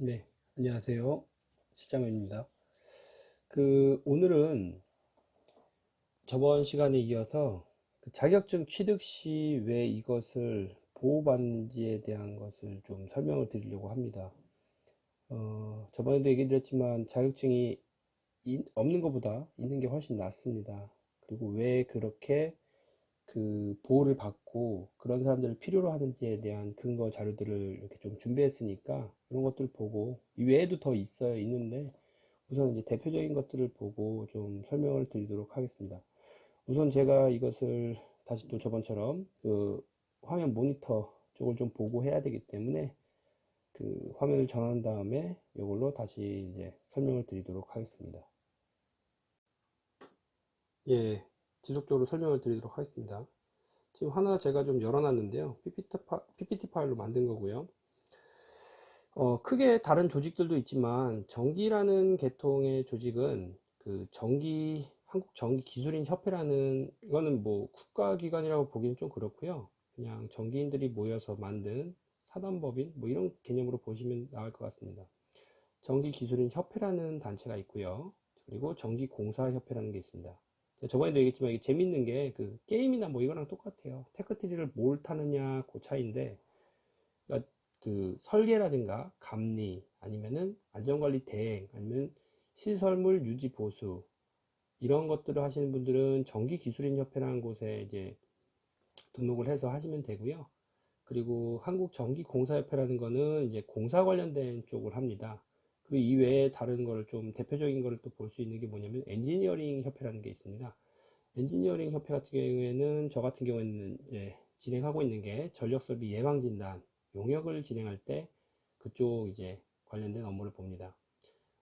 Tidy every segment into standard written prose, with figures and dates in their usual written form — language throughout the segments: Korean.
네, 안녕하세요. 실장님입니다. 오늘은 저번 시간에 이어서 자격증 취득 시 왜 이것을 보호받는지에 대한 것을 좀 설명을 드리려고 합니다. 저번에도 얘기 드렸지만 자격증이 없는 것보다 있는 게 훨씬 낫습니다. 그리고 왜 그렇게 보호를 받고 그런 사람들을 필요로 하는지에 대한 근거 자료들을 이렇게 좀 준비했으니까 이런 것들 보고 이 외에도 더 있는데 우선 이제 대표적인 것들을 보고 좀 설명을 드리도록 하겠습니다. 우선 제가 이것을 다시 또 저번처럼 화면 모니터 쪽을 좀 보고 해야 되기 때문에 화면을 전환한 다음에 이걸로 다시 이제 설명을 드리도록 하겠습니다. 예, 지속적으로 설명을 드리도록 하겠습니다. 지금 하나 제가 좀 열어놨는데요. PPT 파일로 만든 거고요. 크게 다른 조직들도 있지만 정기라는 계통의 조직은 한국 전기기술인 협회라는 이거는 뭐 국가기관이라고 보기는 좀 그렇고요. 그냥 전기인들이 모여서 만든 사단법인 뭐 이런 개념으로 보시면 나을 것 같습니다. 전기기술인 협회라는 단체가 있고요. 그리고 전기공사협회라는 게 있습니다. 저번에도 얘기했지만 이게 재밌는 게 게임이나 뭐 이거랑 똑같아요. 테크트리를 뭘 타느냐 그 차이인데, 그러니까 설계라든가 감리 아니면은 안전관리 대행 아니면 시설물 유지 보수 이런 것들을 하시는 분들은 전기기술인협회라는 곳에 이제 등록을 해서 하시면 되고요. 그리고 한국전기공사협회라는 거는 이제 공사 관련된 쪽을 합니다. 그리고 이외에 다른 거를 좀 대표적인 거를 또 볼 수 있는 게 뭐냐면 엔지니어링 협회라는 게 있습니다. 엔지니어링 협회 같은 경우에는 저 같은 경우에는 이제 진행하고 있는 게 전력설비 예방진단 용역을 진행할 때 그쪽 이제 관련된 업무를 봅니다.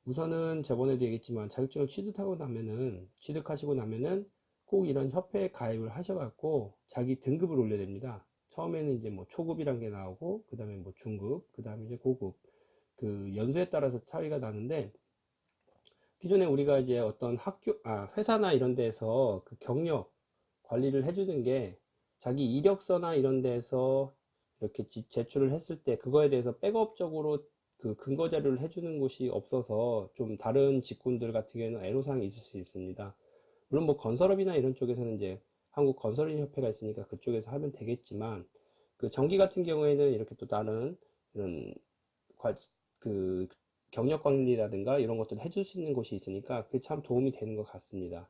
우선은 저번에도 얘기했지만 자격증을 취득하시고 나면은 꼭 이런 협회에 가입을 하셔갖고 자기 등급을 올려야 됩니다. 처음에는 이제 뭐 초급이란 게 나오고 그 다음에 뭐 중급 그 다음에 이제 고급 연수에 따라서 차이가 나는데, 기존에 우리가 이제 어떤 회사나 이런 데서 경력 관리를 해주는 게 자기 이력서나 이런 데서 이렇게 제출을 했을 때 그거에 대해서 백업적으로 근거 자료를 해주는 곳이 없어서 좀 다른 직군들 같은 경우에는 애로사항이 있을 수 있습니다. 물론 뭐 건설업이나 이런 쪽에서는 이제 한국 건설인 협회가 있으니까 그쪽에서 하면 되겠지만 전기 같은 경우에는 이렇게 또 다른 이런 관- 그 경력 관리라든가 이런 것들을 해줄 수 있는 곳이 있으니까 그게 참 도움이 되는 것 같습니다.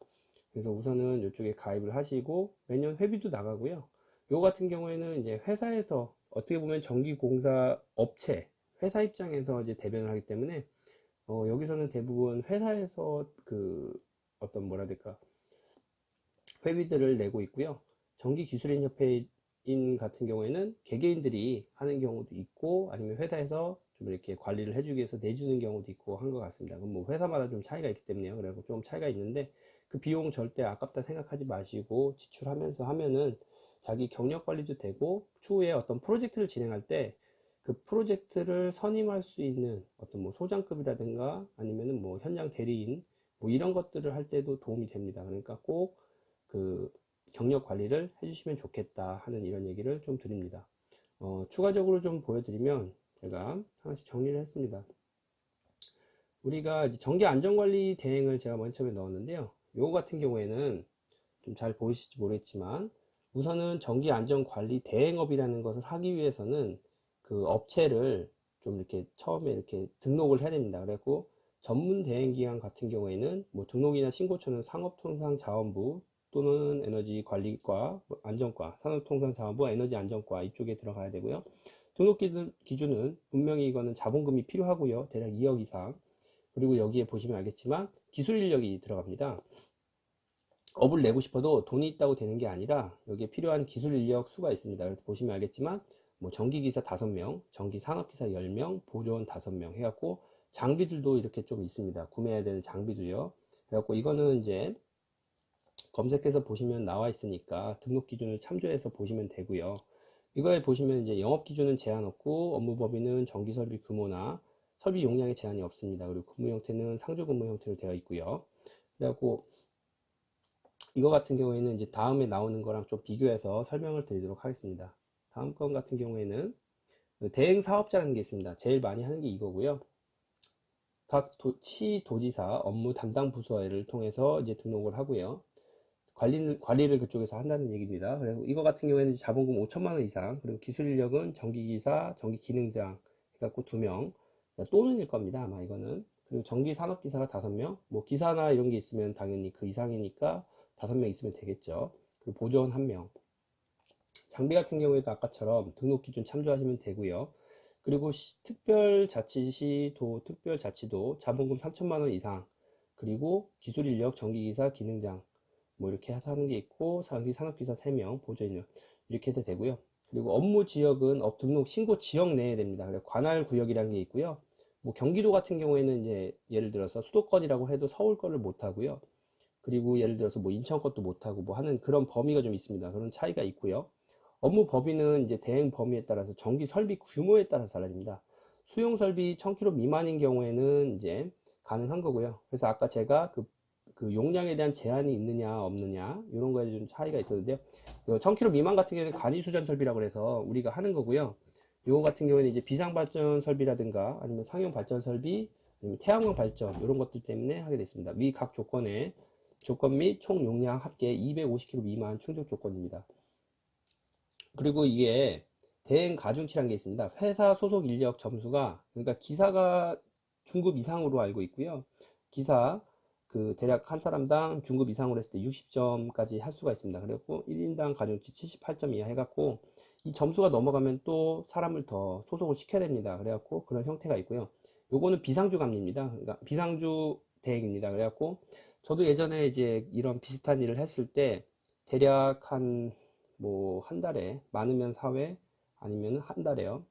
그래서 우선은 이쪽에 가입을 하시고 매년 회비도 나가고요. 요 같은 경우에는 이제 회사에서 어떻게 보면 전기공사 업체 회사 입장에서 이제 대변을 하기 때문에 여기서는 대부분 회사에서 어떤 뭐라 해야 될까 회비들을 내고 있고요. 전기기술인 협회인 같은 경우에는 개개인들이 하는 경우도 있고 아니면 회사에서 좀 이렇게 관리를 해주기 위해서 내주는 경우도 있고 한 것 같습니다. 그럼 뭐 회사마다 좀 차이가 있기 때문에요. 그래서 좀 차이가 있는데 그 비용 절대 아깝다 생각하지 마시고 지출하면서 하면은 자기 경력 관리도 되고 추후에 어떤 프로젝트를 진행할 때 그 프로젝트를 선임할 수 있는 어떤 뭐 소장급이라든가 아니면은 뭐 현장 대리인 뭐 이런 것들을 할 때도 도움이 됩니다. 그러니까 꼭 그 경력 관리를 해주시면 좋겠다 하는 이런 얘기를 좀 드립니다. 추가적으로 좀 보여드리면 제가 하나씩 정리를 했습니다. 우리가 이제 전기 안전관리 대행을 제가 맨 처음에 넣었는데요. 요거 같은 경우에는 좀 잘 보이실지 모르겠지만 우선은 전기 안전관리 대행업이라는 것을 하기 위해서는 그 업체를 좀 이렇게 처음에 이렇게 등록을 해야 됩니다. 그래갖고 전문 대행기관 같은 경우에는 뭐 등록이나 신고처는 산업통상자원부 또는 에너지관리과, 안전과, 산업통상자원부, 에너지안전과 이쪽에 들어가야 되고요. 등록 기준은 분명히 이거는 자본금이 필요하고요. 대략 2억 이상. 그리고 여기에 보시면 알겠지만 기술 인력이 들어갑니다. 업을 내고 싶어도 돈이 있다고 되는 게 아니라 여기에 필요한 기술 인력 수가 있습니다. 그래서 보시면 알겠지만 뭐 전기기사 5명, 전기산업기사 10명, 보조원 5명 해갖고 장비들도 이렇게 좀 있습니다. 구매해야 되는 장비도요. 그래갖고 이거는 이제 검색해서 보시면 나와 있으니까 등록 기준을 참조해서 보시면 되고요. 이거에 보시면 이제 영업 기준은 제한 없고 업무 범위는 전기 설비 규모나 설비 용량에 제한이 없습니다. 그리고 근무 형태는 상조 근무 형태로 되어 있고요. 그래갖고 이거 같은 경우에는 이제 다음에 나오는 거랑 좀 비교해서 설명을 드리도록 하겠습니다. 다음 건 같은 경우에는 대행 사업자라는 게 있습니다. 제일 많이 하는 게 이거고요. 각 시도지사 업무 담당 부서를 통해서 이제 등록을 하고요. 관리를 그쪽에서 한다는 얘기입니다. 그리고 이거 같은 경우에는 자본금 5천만 원 이상, 그리고 기술 인력은 전기기사, 전기기능장 해갖고 2명, 또는일 겁니다. 아마 이거는. 그리고 전기산업기사가 5명, 뭐 기사나 이런 게 있으면 당연히 그 이상이니까 5명 있으면 되겠죠. 그리고 보조원 1명. 장비 같은 경우에도 아까처럼 등록 기준 참조하시면 되고요. 그리고 특별자치시, 특별자치도 자본금 3천만 원 이상, 그리고 기술인력, 전기기사, 기능장 뭐 이렇게 해서 하는 게 있고, 산업기사 3명, 보조인력 이렇게 해도 되고요. 그리고 업무 지역은 등록 신고 지역 내에 됩니다. 그래서 관할 구역이라는 게 있고요. 뭐 경기도 같은 경우에는 이제 예를 들어서 수도권이라고 해도 서울 거를 못 하고요. 그리고 예를 들어서 뭐 인천 것도 못 하고 뭐 하는 그런 범위가 좀 있습니다. 그런 차이가 있고요. 업무 범위는 이제 대행 범위에 따라서 전기 설비 규모에 따라서 달라집니다. 수용 설비 1000kW 미만인 경우에는 이제 가능한 거고요. 그래서 아까 제가 그 용량에 대한 제한이 있느냐 없느냐 이런 거에 좀 차이가 있었는데요. 1000kW 미만 같은 경우는 간이수전 설비라고 해서 우리가 하는 거고요. 요거 같은 경우에는 이제 비상발전 설비라든가 아니면 상용 발전 설비, 아니면 태양광 발전 이런 것들 때문에 하게 됐습니다. 위 각 조건에 조건 및 총 용량 합계 250kW 미만 충족 조건입니다. 그리고 이게 대행 가중치라는 게 있습니다. 회사 소속 인력 점수가, 그러니까 기사가 중급 이상으로 알고 있고요. 기사 대략 한 사람당 중급 이상으로 했을 때 60점까지 할 수가 있습니다. 그리고 1인당 가중치 78점 이하 해갖고 이 점수가 넘어가면 또 사람을 더 소속을 시켜야 됩니다. 그래갖고 그런 형태가 있고요. 요거는 비상주 감리입니다. 그러니까 비상주 대행입니다. 그래갖고 저도 예전에 이제 이런 비슷한 일을 했을 때 대략 한 달에, 많으면 4회, 아니면 한 달에요.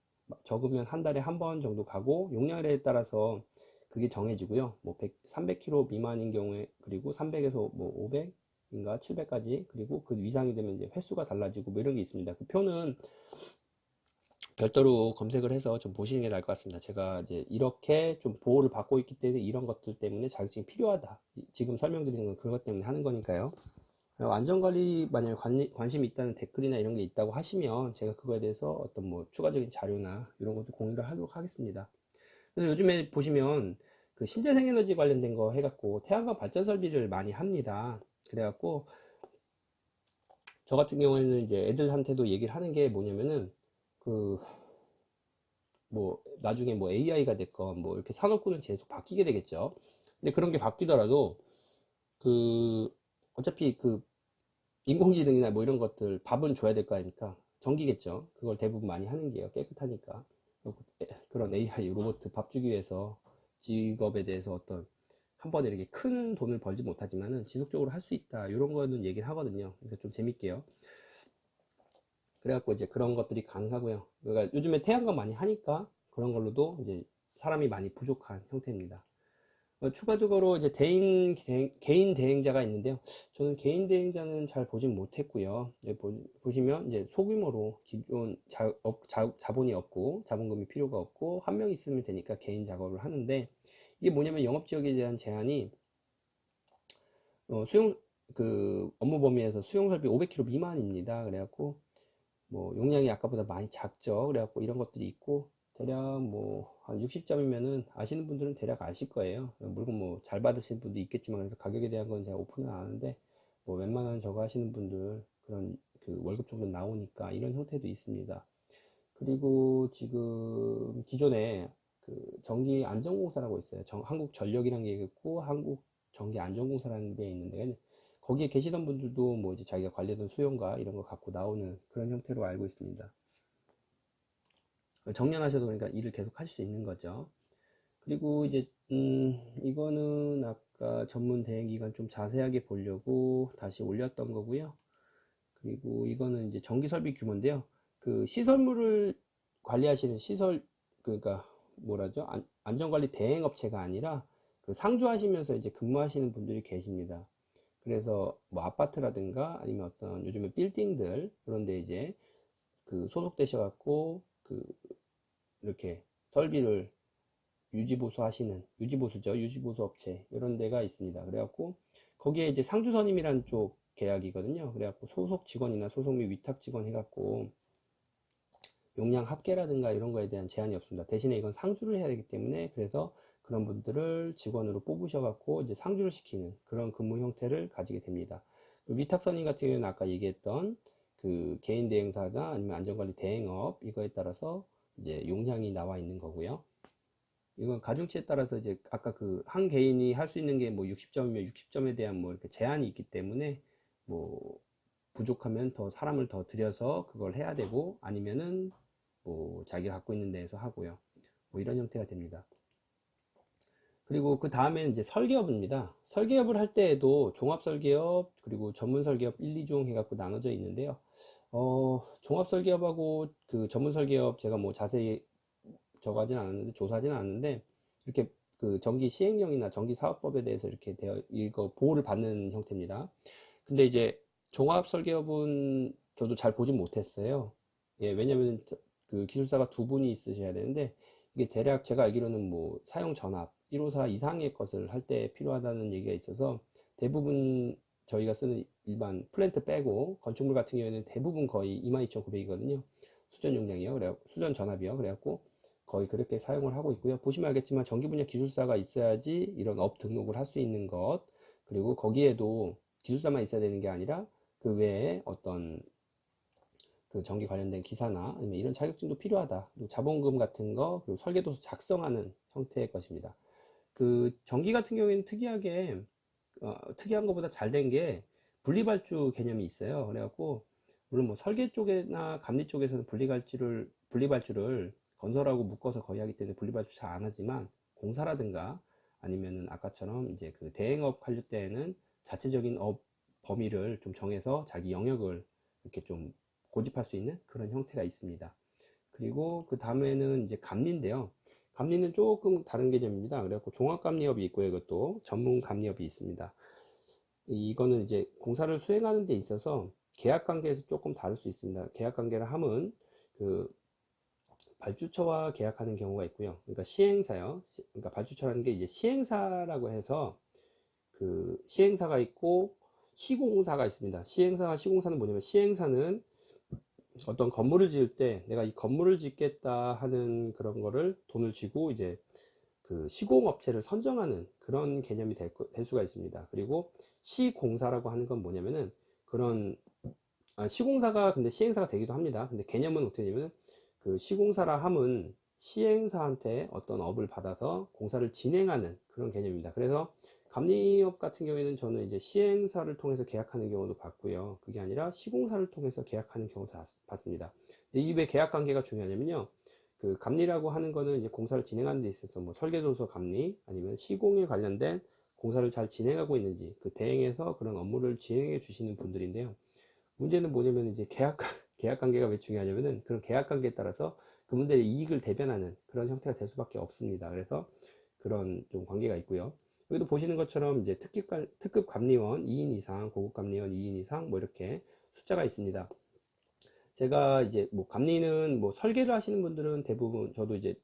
적으면 한 달에 한 번 정도 가고, 용량에 따라서 그게 정해지고요. 뭐 300kg 미만인 경우에, 그리고 300에서 뭐 500인가 700까지, 그리고 그 이상이 되면 이제 횟수가 달라지고 뭐 이런 게 있습니다. 그 표는 별도로 검색을 해서 좀 보시는 게 나을 것 같습니다. 제가 이제 이렇게 좀 보호를 받고 있기 때문에 이런 것들 때문에 자격증이 필요하다. 지금 설명드리는 건 그것 때문에 하는 거니까요. 안전관리 만약에 관심이 있다는 댓글이나 이런 게 있다고 하시면 제가 그거에 대해서 어떤 뭐 추가적인 자료나 이런 것도 공유를 하도록 하겠습니다. 그래서 요즘에 보시면 그 신재생에너지 관련된 거 해갖고 태양광 발전 설비를 많이 합니다. 그래갖고 저 같은 경우에는 이제 애들한테도 얘기를 하는 게 뭐냐면은 그 뭐 나중에 뭐 AI가 됐건 뭐 이렇게 산업군은 계속 바뀌게 되겠죠. 근데 그런 게 바뀌더라도 그 어차피 그 인공지능이나 뭐 이런 것들 밥은 줘야 될 거 아닙니까? 전기겠죠. 그걸 대부분 많이 하는 게요. 깨끗하니까. 그런 AI 로봇 밥 주기 위해서 직업에 대해서 어떤 한 번에 이렇게 큰 돈을 벌지 못하지만은 지속적으로 할 수 있다. 이런 거는 얘기를 하거든요. 그래서 좀 재밌게요. 그래갖고 이제 그런 것들이 가능하고요. 그러니까 요즘에 태양광 많이 하니까 그런 걸로도 이제 사람이 많이 부족한 형태입니다. 추가적으로 이제 개인 대행자가 있는데요. 저는 개인 대행자는 잘 보진 못했고요. 보시면 이제 소규모로 기존 자본이 없고 자본금이 필요가 없고 한 명 있으면 되니까 개인 작업을 하는데, 이게 뭐냐면 영업지역에 대한 제한이 수용 업무 범위에서 수용 설비 500kg 미만입니다. 그래갖고 뭐 용량이 아까보다 많이 작죠. 그래갖고 이런 것들이 있고, 대략 뭐 한 60점이면은 아시는 분들은 대략 아실 거예요. 물론 뭐 잘 받으시는 분도 있겠지만, 그래서 가격에 대한 건 제가 오픈은 안 하는데, 뭐 웬만한 저거 하시는 분들 그런 그 월급 정도 나오니까 이런 형태도 있습니다. 그리고 지금 기존에 그 전기 안전공사라고 있어요. 한국전력이라는 게 있고 한국전기안전공사라는 게 있는데, 거기에 계시던 분들도 뭐 이제 자기가 관리하던 수용과 이런 거 갖고 나오는 그런 형태로 알고 있습니다. 정년하셔도 그러니까 일을 계속 하실 수 있는 거죠. 그리고 이제 이거는 아까 전문 대행기간 좀 자세하게 보려고 다시 올렸던 거고요. 그리고 이거는 이제 전기 설비 규모인데요. 그 시설물을 관리하시는 그러니까 뭐라죠? 안전관리 대행업체가 아니라 그 상주하시면서 이제 근무하시는 분들이 계십니다. 그래서 뭐 아파트라든가 아니면 어떤 요즘에 빌딩들 그런데 이제 그 소속되셔 갖고 그 이렇게 설비를 유지보수 하시는, 유지보수죠, 유지보수 업체 이런 데가 있습니다. 그래갖고 거기에 이제 상주선임이라는 쪽 계약이거든요. 그래갖고 소속 직원이나 소속 및 위탁 직원 해갖고 용량 합계라든가 이런 거에 대한 제한이 없습니다. 대신에 이건 상주를 해야 되기 때문에, 그래서 그런 분들을 직원으로 뽑으셔갖고 이제 상주를 시키는 그런 근무 형태를 가지게 됩니다. 위탁선임 같은 경우는 아까 얘기했던 그 개인 대행사나 아니면 안전관리 대행업 이거에 따라서 이제 용량이 나와 있는 거고요. 이건 가중치에 따라서 이제 아까 그 한 개인이 할 수 있는 게 뭐 60점이면 60점에 대한 뭐 이렇게 제한이 있기 때문에 뭐 부족하면 더 사람을 더 들여서 그걸 해야 되고 아니면은 뭐 자기가 갖고 있는 데에서 하고요. 뭐 이런 형태가 됩니다. 그리고 그 다음에는 이제 설계업입니다. 설계업을 할 때에도 종합설계업 그리고 전문설계업 1, 2종 해갖고 나눠져 있는데요. 종합설계업하고 그 전문설계업 제가 뭐 자세히 저거 하진 않았는데 조사하진 않았는데 이렇게 그 전기 시행령이나 전기 사업법에 대해서 이렇게 되어 이거 보호를 받는 형태입니다. 근데 이제 종합 설계업은 저도 잘 보진 못했어요. 예, 왜냐면 그 기술사가 두 분이 있으셔야 되는데 이게 대략 제가 알기로는 뭐 사용 전압 154 이상의 것을 할 때 필요하다는 얘기가 있어서 대부분 저희가 쓰는 일반 플랜트 빼고 건축물 같은 경우에는 대부분 거의 22,900이거든요. 수전 용량이요. 그래 수전 전압이요. 그래갖고 거의 그렇게 사용을 하고 있고요. 보시면 알겠지만 전기 분야 기술사가 있어야지 이런 업 등록을 할 수 있는 것 그리고 거기에도 기술사만 있어야 되는 게 아니라 그 외에 어떤 그 전기 관련된 기사나 아니면 이런 자격증도 필요하다. 그리고 자본금 같은 거 그리고 설계도서 작성하는 형태의 것입니다. 그 전기 같은 경우에는 특이하게 특이한 것보다 잘 된 게 분리발주 개념이 있어요. 그래갖고 물론 뭐 설계 쪽이나 감리 쪽에서는 분리발주를 건설하고 묶어서 거의 하기 때문에 분리발주 잘 안 하지만 공사라든가 아니면은 아까처럼 이제 그 대행업 관련 때에는 자체적인 업 범위를 좀 정해서 자기 영역을 이렇게 좀 고집할 수 있는 그런 형태가 있습니다. 그리고 그 다음에는 이제 감리인데요. 감리는 조금 다른 개념입니다. 그래갖고 종합감리업이 있고요. 이것도 전문감리업이 있습니다. 이거는 이제 공사를 수행하는 데 있어서 계약관계에서 조금 다를 수 있습니다. 계약관계를 함은 그 발주처와 계약하는 경우가 있고요. 그러니까 시행사요. 그러니까 발주처라는 게 이제 시행사라고 해서 그 시행사가 있고 시공사가 있습니다. 시행사와 시공사는 뭐냐면 시행사는 어떤 건물을 지을 때 내가 이 건물을 짓겠다 하는 그런 거를 돈을 쥐고 이제 그 시공업체를 선정하는 그런 개념이 될 수가 있습니다. 그리고 시공사라고 하는 건 뭐냐면은 그런 시공사가 근데 시행사가 되기도 합니다. 근데 개념은 어떻게 되냐면 그 시공사라 함은 시행사한테 어떤 업을 받아서 공사를 진행하는 그런 개념입니다. 그래서 감리업 같은 경우에는 저는 이제 시행사를 통해서 계약하는 경우도 봤고요. 그게 아니라 시공사를 통해서 계약하는 경우도 봤습니다. 이 왜 계약 관계가 중요하냐면요. 그 감리라고 하는 거는 이제 공사를 진행하는 데 있어서 뭐 설계도서 감리 아니면 시공에 관련된 공사를 잘 진행하고 있는지 그 대행해서 그런 업무를 진행해 주시는 분들인데요. 문제는 뭐냐면 이제 계약 관계가 왜 중요하냐면은 그런 계약 관계에 따라서 그분들의 이익을 대변하는 그런 형태가 될 수밖에 없습니다. 그래서 그런 좀 관계가 있고요. 여기도 보시는 것처럼 이제 특급 감리원 2인 이상, 고급 감리원 2인 이상 뭐 이렇게 숫자가 있습니다. 제가 이제 뭐 감리는 뭐 설계를 하시는 분들은 대부분 저도 이제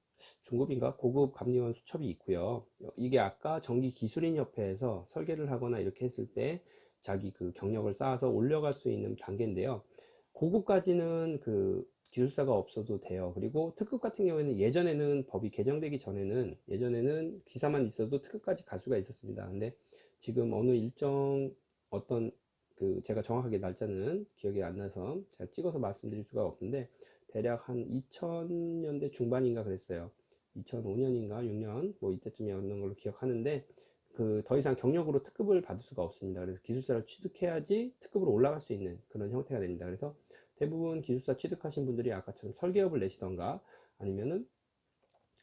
중급인가 고급 감리원 수첩이 있고요. 이게 아까 전기기술인협회에서 설계를 하거나 이렇게 했을 때 자기 그 경력을 쌓아서 올려갈 수 있는 단계인데요. 고급까지는 그 기술사가 없어도 돼요. 그리고 특급 같은 경우에는 예전에는 법이 개정되기 전에는 예전에는 기사만 있어도 특급까지 갈 수가 있었습니다. 근데 지금 어느 일정 어떤 그 제가 정확하게 날짜는 기억이 안 나서 제가 찍어서 말씀드릴 수가 없는데 대략 한 2000년대 중반인가 그랬어요. 2005년인가 6년 뭐 이때쯤이었는 걸로 기억하는데 그 더 이상 경력으로 특급을 받을 수가 없습니다. 그래서 기술사를 취득해야지 특급으로 올라갈 수 있는 그런 형태가 됩니다. 그래서 대부분 기술사 취득하신 분들이 아까처럼 설계업을 내시던가 아니면은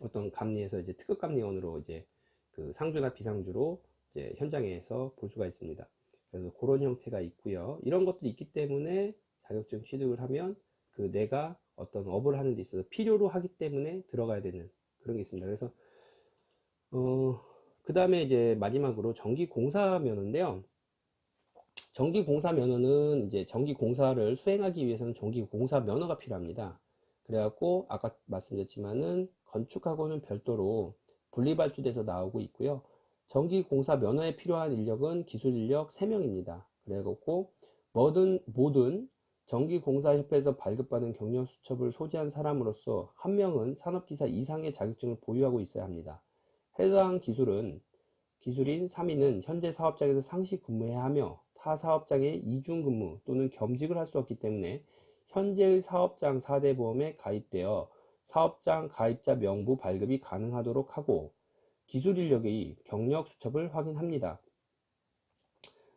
어떤 감리에서 이제 특급 감리원으로 이제 그 상주나 비상주로 이제 현장에서 볼 수가 있습니다. 그래서 그런 형태가 있고요. 이런 것들이 있기 때문에 자격증 취득을 하면 그 내가 어떤 업을 하는 데 있어서 필요로 하기 때문에 들어가야 되는 그런 게 있습니다. 그래서 그 다음에 이제 마지막으로 전기공사 면허인데요. 전기공사 면허는 이제 전기공사를 수행하기 위해서는 전기공사 면허가 필요합니다. 그래갖고 아까 말씀드렸지만은 건축하고는 별도로 분리발주돼서 나오고 있고요. 전기공사 면허에 필요한 인력은 기술 인력 3명입니다. 그래갖고 모든 전기공사협회에서 발급받은 경력 수첩을 소지한 사람으로서 한 명은 산업기사 이상의 자격증을 보유하고 있어야 합니다. 해당 기술인 3인은 현재 사업장에서 상시 근무해야 하며 타 사업장에 이중 근무 또는 겸직을 할 수 없기 때문에 현재의 사업장 4대 보험에 가입되어 사업장 가입자 명부 발급이 가능하도록 하고 기술 인력의 경력 수첩을 확인합니다.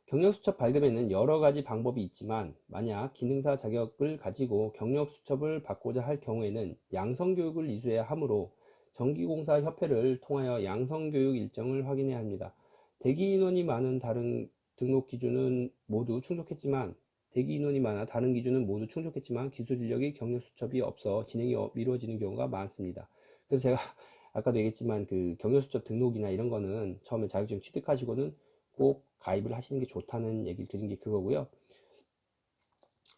경력수첩 발급에는 여러 가지 방법이 있지만 만약 기능사 자격을 가지고 경력수첩을 받고자 할 경우에는 양성교육을 이수해야 하므로 전기공사협회를 통하여 양성교육 일정을 확인해야 합니다. 대기 인원이 많은 다른 등록 기준은 모두 충족했지만 기술 인력의 경력수첩이 없어 진행이 미뤄지는 경우가 많습니다. 그래서 제가 아까도 얘기했지만 그 경력수첩 등록이나 이런 거는 처음에 자격증 취득하시고는 꼭 가입을 하시는 게 좋다는 얘기를 드린 게 그거고요.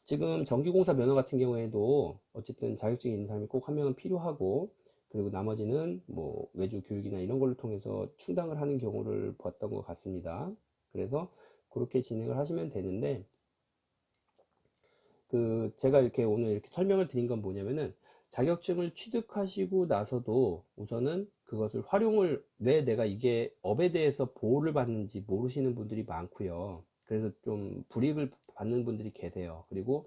지금 전기공사 면허 같은 경우에도 어쨌든 자격증이 있는 사람이 꼭 한 명은 필요하고, 그리고 나머지는 뭐 외주 교육이나 이런 걸로 통해서 충당을 하는 경우를 봤던 것 같습니다. 그래서 그렇게 진행을 하시면 되는데, 제가 이렇게 오늘 이렇게 설명을 드린 건 뭐냐면은, 자격증을 취득하시고 나서도 우선은 그것을 활용을, 왜 내가 이게 업에 대해서 보호를 받는지 모르시는 분들이 많고요. 그래서 좀 불이익을 받는 분들이 계세요. 그리고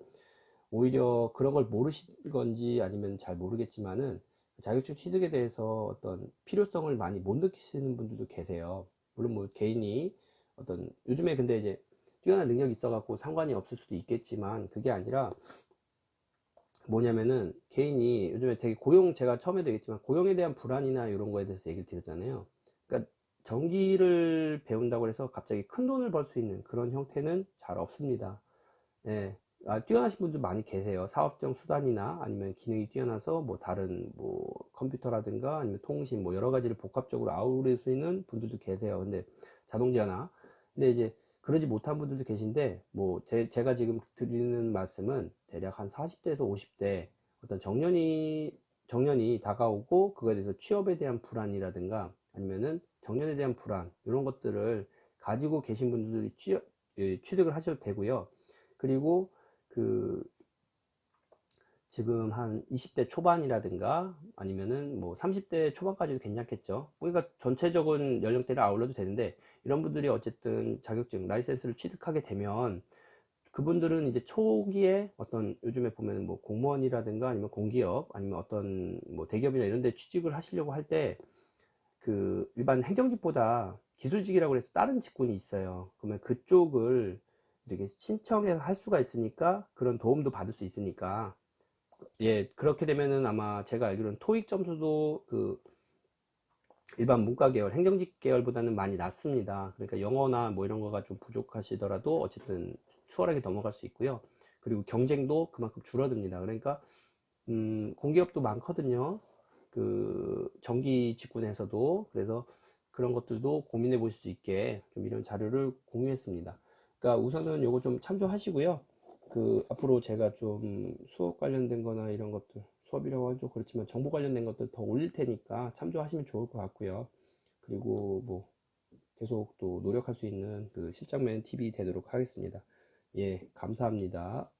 오히려 그런 걸 모르신 건지 아니면 잘 모르겠지만은 자격증 취득에 대해서 어떤 필요성을 많이 못 느끼시는 분들도 계세요. 물론 뭐 개인이 어떤, 요즘에 근데 이제 뛰어난 능력이 있어 갖고 상관이 없을 수도 있겠지만, 그게 아니라 뭐냐면은 개인이 요즘에 되게 제가 처음에도 얘기했지만 고용에 대한 불안이나 이런 거에 대해서 얘기를 드렸잖아요. 그러니까 전기를 배운다고 해서 갑자기 큰 돈을 벌 수 있는 그런 형태는 잘 없습니다. 예. 뛰어나신 분들 많이 계세요. 사업적 수단이나 아니면 기능이 뛰어나서 뭐 다른 뭐 컴퓨터라든가 아니면 통신 뭐 여러 가지를 복합적으로 아우를 수 있는 분들도 계세요. 근데 자동차나, 근데 이제 그러지 못한 분들도 계신데, 뭐 제가 지금 드리는 말씀은 대략 한 40대에서 50대 어떤 정년이 다가오고 그거에 대해서 취업에 대한 불안이라든가 아니면은 정년에 대한 불안, 이런 것들을 가지고 계신 분들이 취득을 하셔도 되고요. 그리고 그 지금 한 20대 초반이라든가 아니면은 뭐 30대 초반까지도 괜찮겠죠. 그러니까 전체적인 연령대를 아울러도 되는데, 이런 분들이 어쨌든 자격증 라이센스를 취득하게 되면 그분들은 이제 초기에 어떤, 요즘에 보면 뭐 공무원이라든가 아니면 공기업 아니면 어떤 뭐 대기업이나 이런 데 취직을 하시려고 할 때 그 일반 행정직보다 기술직이라고 해서 다른 직군이 있어요. 그러면 그쪽을 이렇게 신청해서 할 수가 있으니까, 그런 도움도 받을 수 있으니까, 예, 그렇게 되면은 아마 제가 알기로는 토익 점수도 그 일반 문과 계열, 행정직 계열보다는 많이 낮습니다. 그러니까 영어나 뭐 이런 거가 좀 부족하시더라도 어쨌든 수월하게 넘어갈 수 있고요. 그리고 경쟁도 그만큼 줄어듭니다. 그러니까 공기업도 많거든요. 그 전기 직군에서도. 그래서 그런 것들도 고민해 보실 수 있게 좀 이런 자료를 공유했습니다. 그러니까 우선은 요거 좀 참조하시고요. 앞으로 제가 좀 수업 관련된 거나 이런 것들, 수업이라고 하죠. 그렇지만 정보 관련된 것들 더 올릴 테니까 참조하시면 좋을 것 같고요. 그리고 뭐 계속 또 노력할 수 있는 그 실장맨 TV 되도록 하겠습니다. 예, 감사합니다.